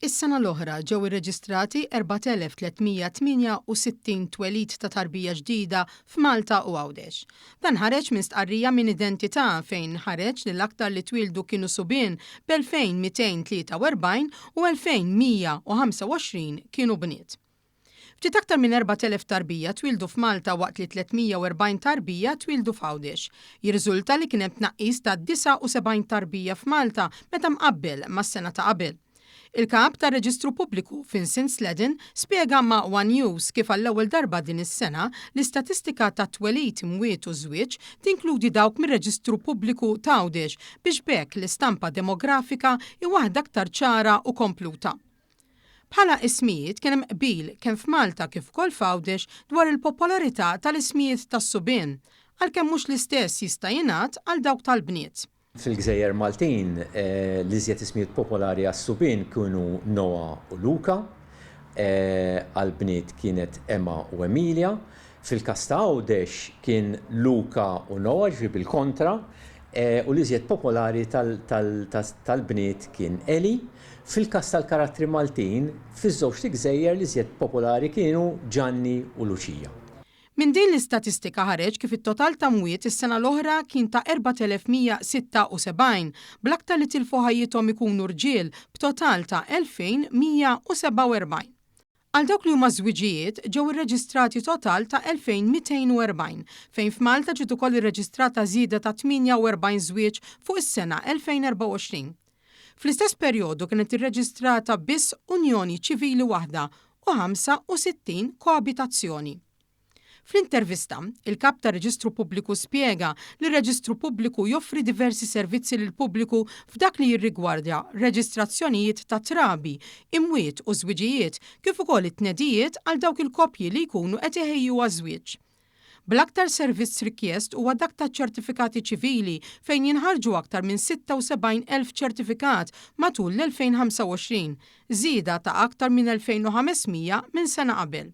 Is-sena l-oħra ġew irreġistrati 4,368 twelid ta' tarbija ġdida f'Malta u Għawdex. Dan ħareġ minn stqarrija minn identità fejn ħareġ li l-aktar li twildu kienu subien b'2243 u 2125 kienu bniet. Ftit aktar minn 4,000 tarbija twildu f'Malta waqt li 340 tarbija twildu f'Għawdex. Jirriżulta li kien hemm tnaqqis ta' 79 tarbija f'Malta meta mqabbel mas-sena ta' qabel. Il-kap ta' Reġistru Pubbliku Vincent Sledden spjega ma' One News kif għall-ewwel darba din is-sena l-istatistika ta' twelid imwiet u żwieġ tinkludi dawk mir-Reġistru Pubbliku ta' Għawdex biex bekk l-istampa demografika hi waħda aktar ċara u kompluta. Bħala ismijiet kien hemm qbil kemm f'Malta kif ukoll f'Għawdex dwar il-popolarità tal-ismijiet tas-subien, għalkemm mhux l-istess jista' jingħad għal dawk tal-bniet. Fil-Gżejjer Maltin l-iżjed ismijiet popolari għas-subien kienu Noa u Luka, għall-bniet kienet Emma u Emilia, fil-każ ta' Għawdex kien Luka u Noa ġifieri bil-kontra, u l-iżjed popolari tal-bniet kien Eli. Fil-każ tal-karattri Maltin, fiż-żewġ gżejjer l-iżjed popolari kienu Gianni u Lucia. Min din l-istatistika ħareġ kif it-total ta' mwiet is-sena l-oħra kien ta' 4,176 bl-aktar li tilfu ħajjithom ikunu rġiel b'total ta' 2,147. Għal dawk li huma żwiġijiet ġew irreġistrati total ta' 2,240 fejn f'Malta ġiet ukoll irreġistrata żieda ta' 48 żwieġ fuq is-sena 2024. Fl-istess perjodu kienet irreġistrata biss unjoni ċivili waħda u 65 koabitazzjoni. Fl-intervista, il-kap ta' Reġistru Pubbliku spjega li r-Reġistru Pubbliku joffri diversi servizzi lil pubbliku f'dak li jirrigwardja reġistrazzjonijiet ta' trabi, imwiet u żwiġijiet kif ukoll it-tnedijiet għal dawk il-koppji li jkunu qed iħejju għaż-żwieġ. Bl-aktar servizz rikjest huwa dak ta' ċertifikati ċivili fejn jinħarġu aktar minn 76,000 ċertifikat matul l-2025, żieda ta' aktar minn 2,500 minn sena qabel.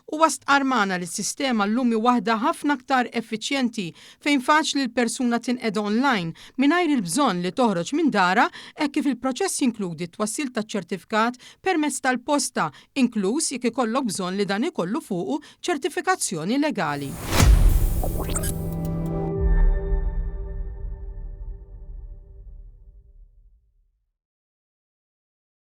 U stqarmana li s-sistema llum waħda ħafna aktar effiċjenti fejn faċli l-persuna tinqed online mingħajr il-bżonn li toħroġ minn dara hekk kif il-proċess jinkludi twassil taċ-ċertifikat permezz tal-posta, inkluż jekk ikollok bżonn li dan ikollu fuqu ċertifikazzjoni legali.